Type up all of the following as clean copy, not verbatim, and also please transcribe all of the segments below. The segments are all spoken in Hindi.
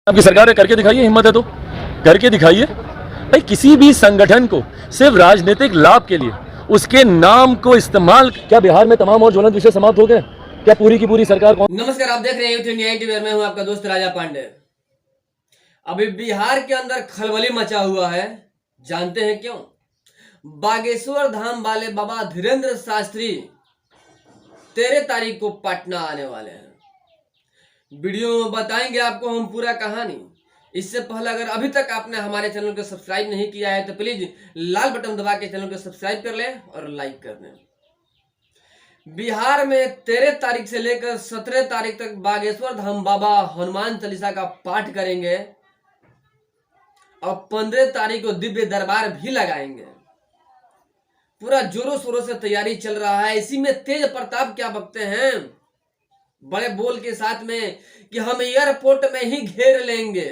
आपकी सरकार है, करके दिखाइए, हिम्मत है तो करके दिखाइए। भाई किसी भी संगठन को सिर्फ राजनीतिक लाभ के लिए उसके नाम को इस्तेमाल, क्या बिहार में तमाम और ज्वलंत विषय समाप्त हो गए? क्या पूरी की पूरी सरकार कौन? नमस्कार, आप देख रहे हैं यूथ इंडिया टीवी। मैं हूं आपका दोस्त राजा पांडे। अभी बिहार के अंदर खलबली मचा हुआ है, जानते हैं क्यों? बागेश्वर धाम वाले बाबा धीरेन्द्र शास्त्री 13 तारीख को पटना आने वाले हैं। वीडियो में बताएंगे आपको हम पूरा कहानी। इससे पहले अगर अभी तक आपने हमारे चैनल को सब्सक्राइब नहीं किया है तो प्लीज लाल बटन दबा के चैनल को सब्सक्राइब कर लें और लाइक कर दें। बिहार में 13 तारीख से लेकर 17 तारीख तक बागेश्वर धाम बाबा हनुमान चालीसा का पाठ करेंगे और 15 तारीख को दिव्य दरबार भी लगाएंगे। पूरा जोरों शोरों से तैयारी चल रहा है। इसी में तेज प्रताप क्या बकते हैं बड़े बोल के साथ में कि हम एयरपोर्ट में ही घेर लेंगे।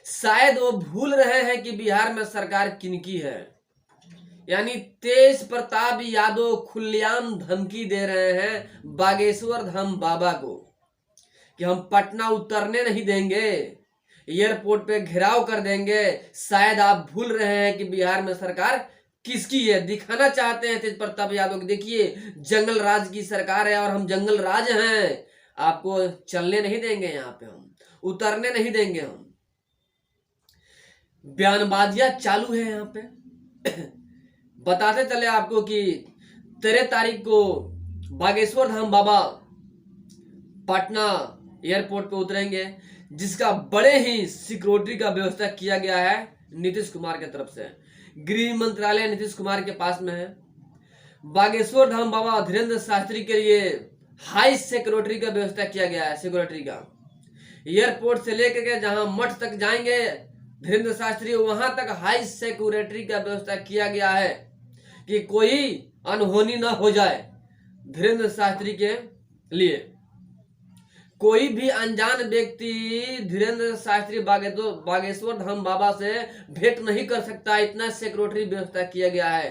शायद वो भूल रहे हैं कि बिहार में सरकार किनकी है। यानी तेज प्रताप यादव खुलेआम धमकी दे रहे हैं बागेश्वर धाम बाबा को कि हम पटना उतरने नहीं देंगे, एयरपोर्ट पे घेराव कर देंगे। शायद आप भूल रहे हैं कि बिहार में सरकार किसकी है। दिखाना चाहते हैं तेज प्रताप यादव, देखिए जंगल राज की सरकार है और हम जंगल राज हैं, आपको चलने नहीं देंगे, यहाँ पे हम उतरने नहीं देंगे। हम बयानबाजियां चालू है यहाँ पे। बताते चले आपको कि 13 तारीख को बागेश्वर धाम बाबा पटना एयरपोर्ट पे उतरेंगे, जिसका बड़े ही सिक्योरिटी का व्यवस्था किया गया है नीतीश कुमार की तरफ से। गृह मंत्रालय नीतीश कुमार के पास में है। बागेश्वर धाम बाबा धीरेन्द्र शास्त्री के लिए हाई सिक्योरिटी का व्यवस्था किया गया है। सिक्योरिटी का एयरपोर्ट से लेकर के जहां मठ तक जाएंगे धीरेन्द्र शास्त्री, वहां तक हाई सिक्योरिटी का व्यवस्था किया गया है कि कोई अनहोनी ना हो जाए। धीरेन्द्र शास्त्री के लिए कोई भी अनजान व्यक्ति धीरेन्द्र शास्त्री बागेश्वर धाम बाबा से भेंट नहीं कर सकता। इतना सिक्योरिटी व्यवस्था किया गया है,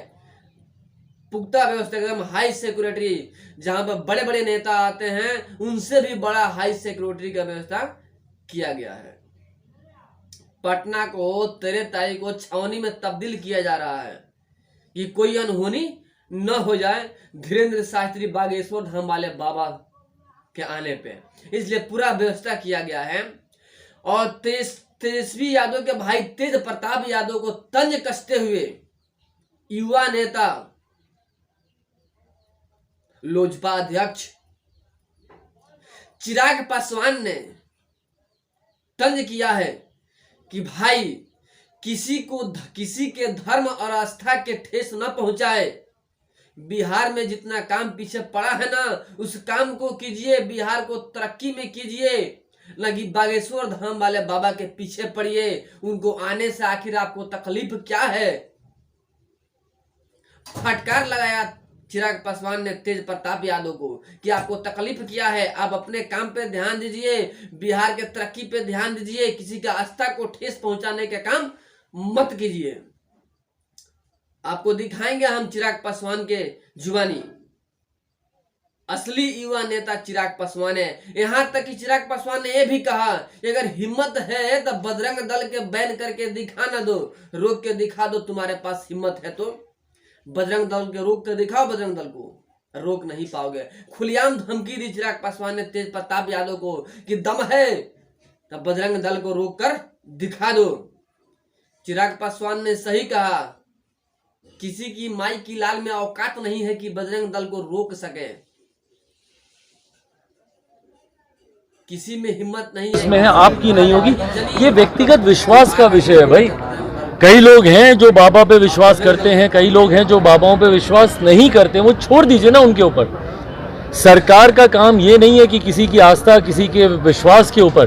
पुख्ता व्यवस्था, एकदम हाई सिक्योरिटी। जहां पर बड़े बड़े नेता आते हैं उनसे भी बड़ा हाई सिक्योरिटी का व्यवस्था किया गया है। पटना को 13 तारीख को छावनी में तब्दील किया जा रहा है कि कोई अनहोनी न हो जाए धीरेन्द्र शास्त्री बागेश्वर धाम वाले बाबा के आने पे। इसलिए पूरा व्यवस्था किया गया है। और तेजस्वी यादव के भाई तेज प्रताप यादव को तंज कसते हुए युवा नेता लोजपा अध्यक्ष चिराग पासवान ने तंज किया है कि भाई किसी के धर्म और आस्था के ठेस न पहुंचाए। बिहार में जितना काम पीछे पड़ा है ना, उस काम को कीजिए, बिहार को तरक्की में कीजिए, न कि बागेश्वर धाम वाले बाबा के पीछे पड़िए। उनको आने से आखिर आपको तकलीफ क्या है? फटकार लगाया चिराग पासवान ने तेज प्रताप यादव को कि आपको तकलीफ क्या है, आप अपने काम पे ध्यान दीजिए, बिहार के तरक्की पे ध्यान दीजिए, किसी का आस्था को ठेस पहुंचाने के काम मत कीजिए। आपको दिखाएंगे हम चिराग पासवान के जुबानी। असली युवा नेता चिराग पासवान है। यहां तक कि चिराग पासवान ने यह भी कहा कि अगर हिम्मत है तो बजरंग दल के बैन करके दिखा ना दो, रोक के दिखा दो, तुम्हारे पास हिम्मत है तो बजरंग दल के रोक कर दिखाओ। बजरंग दल को रोक नहीं पाओगे। खुलेआम धमकी दी चिराग पासवान ने तेज प्रताप यादव को कि दम है तब बजरंग दल को रोक कर दिखा दो। चिराग पासवान ने सही कहा, किसी की माई की लाल में औकात नहीं है कि बजरंग दल को रोक सके। किसी में हिम्मत नहीं है, इसमें है आपकी नहीं होगी। ये व्यक्तिगत विश्वास का विषय है भाई। कई लोग हैं जो बाबा पे विश्वास करते हैं, कई लोग हैं जो बाबाओं पे विश्वास नहीं करते। वो छोड़ दीजिए ना उनके ऊपर। सरकार का काम ये नहीं है कि किसी की आस्था, किसी के विश्वास के ऊपर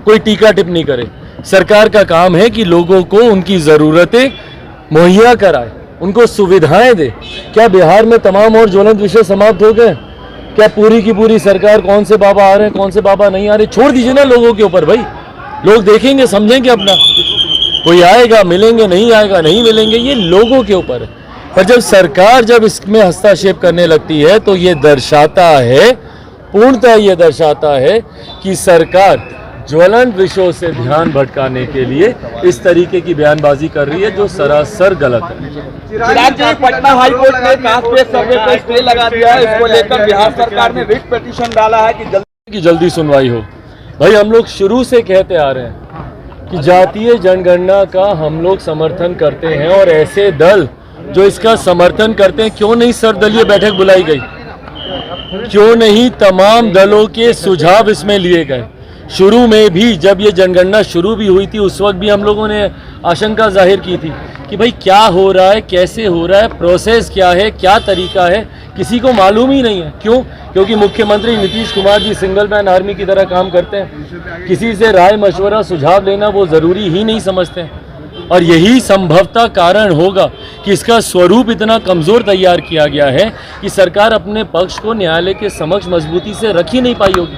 कोई टीका टिप्पणी करे। सरकार का काम है कि लोगों को उनकी ज़रूरतें मुहैया कराए, उनको सुविधाएं दे। क्या बिहार में तमाम और ज्वलंत विषय समाप्त हो गए? क्या पूरी की पूरी सरकार, कौन से बाबा आ रहे हैं, कौन से बाबा नहीं आ रहे, छोड़ दीजिए ना लोगों के ऊपर भाई। लोग देखेंगे, समझेंगे अपना। कोई आएगा, मिलेंगे, नहीं आएगा, नहीं मिलेंगे, ये लोगों के ऊपर है। पर जब सरकार इसमें हस्तक्षेप करने लगती है तो ये दर्शाता है, पूर्णतः ये दर्शाता है कि सरकार ज्वलंत विषयों से ध्यान भटकाने के लिए इस तरीके की बयानबाजी कर रही है जो सरासर गलत है। चिराग जी, पटना हाईकोर्ट ने कास्ट बेस्ड सर्वे पर स्टे लगा दिया है। इसको लेकर बिहार सरकार ने रिट पिटीशन डाला है कि जल्दी सुनवाई हो। भाई हम लोग शुरू से कहते आ रहे हैं कि जातीय जनगणना का हम लोग समर्थन करते हैं, और ऐसे दल जो इसका समर्थन करते हैं, क्यों नहीं सर्वदलीय बैठक बुलाई गई, क्यों नहीं तमाम दलों के सुझाव इसमें लिए गए। शुरू में भी जब ये जनगणना शुरू भी हुई थी उस वक्त भी हम लोगों ने आशंका जाहिर की थी कि भाई क्या हो रहा है, कैसे हो रहा है, प्रोसेस क्या है, क्या तरीका है, किसी को मालूम ही नहीं है। क्यों? क्योंकि मुख्यमंत्री Nitish Kumar ji single man army की तरह काम करते हैं, किसी से राय मशवरा सुझाव लेना वो ज़रूरी ही नहीं समझते हैं। और यही संभवतः कारण होगा कि इसका स्वरूप इतना कमज़ोर तैयार किया गया है कि सरकार अपने पक्ष को न्यायालय के समक्ष मजबूती से रख ही नहीं पाई होगी,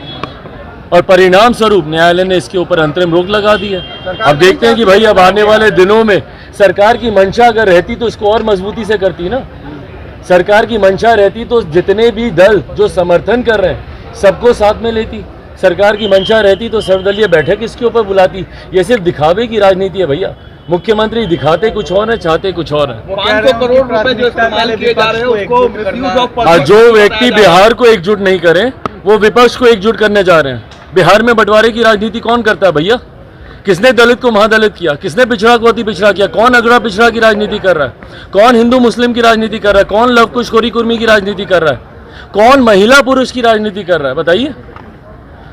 और परिणाम स्वरूप न्यायालय ने इसके ऊपर अंतरिम रोक लगा दी है। अब देखते हैं कि भाई अब आने वाले दिनों में सरकार की मंशा अगर रहती तो इसको और मजबूती से करती ना। सरकार की मंशा रहती तो जितने भी दल जो समर्थन कर रहे हैं सबको साथ में लेती। सरकार की मंशा रहती तो सर्वदलीय बैठक इसके ऊपर बुलाती। ये सिर्फ दिखावे की राजनीति है भैया। मुख्यमंत्री दिखाते कुछ और है, चाहते कुछ और है। 500 करोड़ रुपए जो इस्तेमाल किए जा रहे हैं उसको मिसयूज ऑफ जो व्यक्ति बिहार को एकजुट नहीं करे वो विपक्ष को एकजुट करने जा रहे हैं। बिहार में बंटवारे की राजनीति कौन करता है भैया? किसने दलित को महादलित किया? किसने पिछड़ा को अति पिछड़ा किया? कौन अगड़ा पिछड़ा की राजनीति कर रहा है? कौन हिंदू मुस्लिम की राजनीति कर रहा है? कौन लव कुश खोरी कुर्मी की राजनीति कर रहा है? कौन महिला पुरुष की राजनीति कर रहा है? बताइए।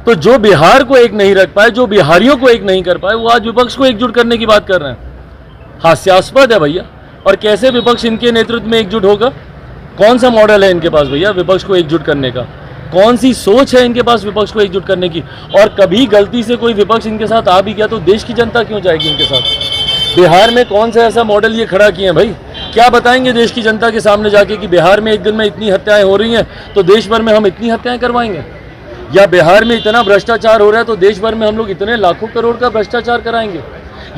तो जो बिहार को एक नहीं रख पाए, जो बिहारियों को एक नहीं कर पाए, वो आज विपक्ष को एकजुट करने की बात कर रहे हैं। हास्यास्पद है भैया। और कैसे विपक्ष इनके नेतृत्व में एकजुट होगा? कौन सा मॉडल है इनके पास भैया विपक्ष को एकजुट करने का? कौन सी सोच है इनके पास विपक्ष को एकजुट करने की? और कभी गलती से कोई विपक्ष इनके साथ आ भी गया तो देश की जनता क्यों जाएगी इनके साथ? बिहार में कौन सा ऐसा मॉडल ये खड़ा किए हैं भाई? क्या बताएंगे देश की जनता के सामने जाके कि बिहार में एक दिन में इतनी हत्याएं हो रही हैं तो देश भर में हम इतनी हत्याएं करवाएंगे? या बिहार में इतना भ्रष्टाचार हो रहा है तो देश भर में हम लोग इतने लाखों करोड़ का भ्रष्टाचार कराएंगे?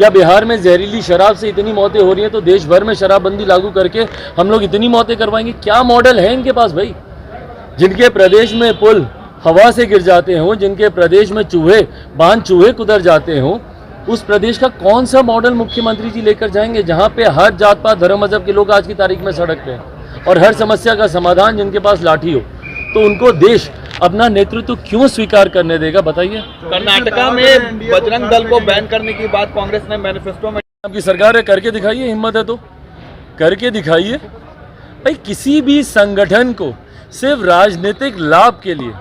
या बिहार में जहरीली शराब से इतनी मौतें हो रही हैं तो देश भर में शराबबंदी लागू करके हम लोग इतनी मौतें करवाएंगे? क्या मॉडल है इनके पास भाई? जिनके प्रदेश में पुल हवा से गिर जाते हों, जिनके प्रदेश में चूहे कुतर जाते हों, उस प्रदेश का कौन सा मॉडल मुख्यमंत्री जी लेकर जाएंगे जहां पे हर जात पात धर्म मजहब के लोग आज की तारीख में सड़क पे हैं और हर समस्या का समाधान जिनके पास लाठी हो? तो उनको देश अपना नेतृत्व क्यों स्वीकार करने देगा बताइए? कर्नाटका में बजरंग दल को बैन करने की बात कांग्रेस ने मैनिफेस्टो में। आपकी सरकार है, करके दिखाइए। हिम्मत है तो करके दिखाइए भाई। किसी भी संगठन को सिर्फ राजनीतिक लाभ के लिए,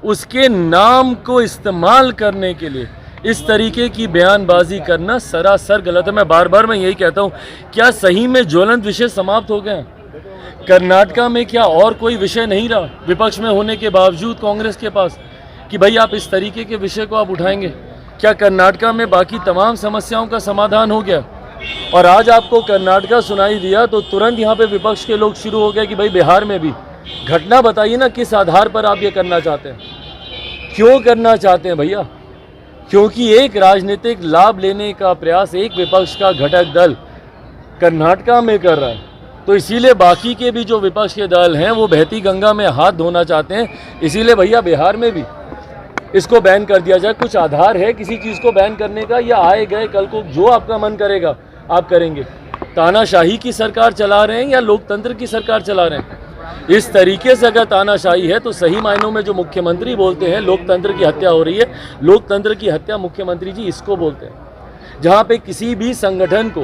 उसके नाम को इस्तेमाल करने के लिए इस तरीके की बयानबाजी करना सरासर गलत है। मैं बार बार यही कहता हूँ, क्या सही में ज्वलंत विषय समाप्त हो गए? कर्नाटका में क्या और कोई विषय नहीं रहा विपक्ष में होने के बावजूद कांग्रेस के पास कि भाई आप इस तरीके के विषय को आप उठाएंगे? क्या कर्नाटका में बाकी तमाम समस्याओं का समाधान हो गया? और आज आपको कर्नाटका सुनाई दिया तो तुरंत यहाँ पे विपक्ष के लोग शुरू हो गए कि भाई बिहार में भी। घटना बताइए ना, किस आधार पर आप ये करना चाहते हैं? क्यों करना चाहते हैं भैया? क्योंकि एक राजनीतिक लाभ लेने का प्रयास एक विपक्ष का घटक दल कर्नाटका में कर रहा है, तो इसीलिए बाकी के भी जो विपक्ष के दल हैं वो बहती गंगा में हाथ धोना चाहते हैं। इसीलिए भैया बिहार में भी इसको बैन कर दिया जाए। कुछ आधार है किसी चीज़ को बैन करने का, या आए गए कल को जो आपका मन करेगा आप करेंगे? तानाशाही की सरकार चला रहे हैं या लोकतंत्र की सरकार चला रहे हैं? इस तरीके से अगर तानाशाही है तो सही मायनों में जो मुख्यमंत्री बोलते हैं लोकतंत्र की हत्या हो रही है, लोकतंत्र की हत्या मुख्यमंत्री जी इसको बोलते हैं। जहाँ पे किसी भी संगठन को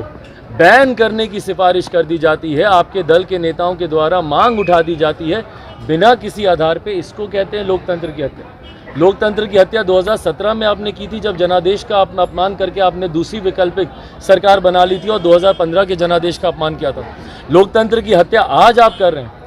बैन करने की सिफारिश कर दी जाती है, आपके दल के नेताओं के द्वारा मांग उठा दी जाती है बिना किसी आधार पे, इसको कहते हैं लोकतंत्र की हत्या। लोकतंत्र की हत्या 2017 में आपने की थी जब जनादेश का अपमान करके आपने दूसरी वैकल्पिक सरकार बना ली थी और 2015 के जनादेश का अपमान किया था। लोकतंत्र की हत्या आज आप कर रहे हैं।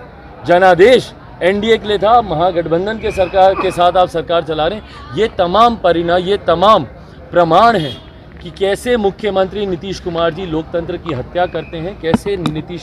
जनादेश एनडीए के लिए था, महागठबंधन के सरकार के साथ आप सरकार चला रहे हैं। ये तमाम परिणाम, ये तमाम प्रमाण हैं कि कैसे मुख्यमंत्री नीतीश कुमार जी लोकतंत्र की हत्या करते हैं, कैसे नीतीश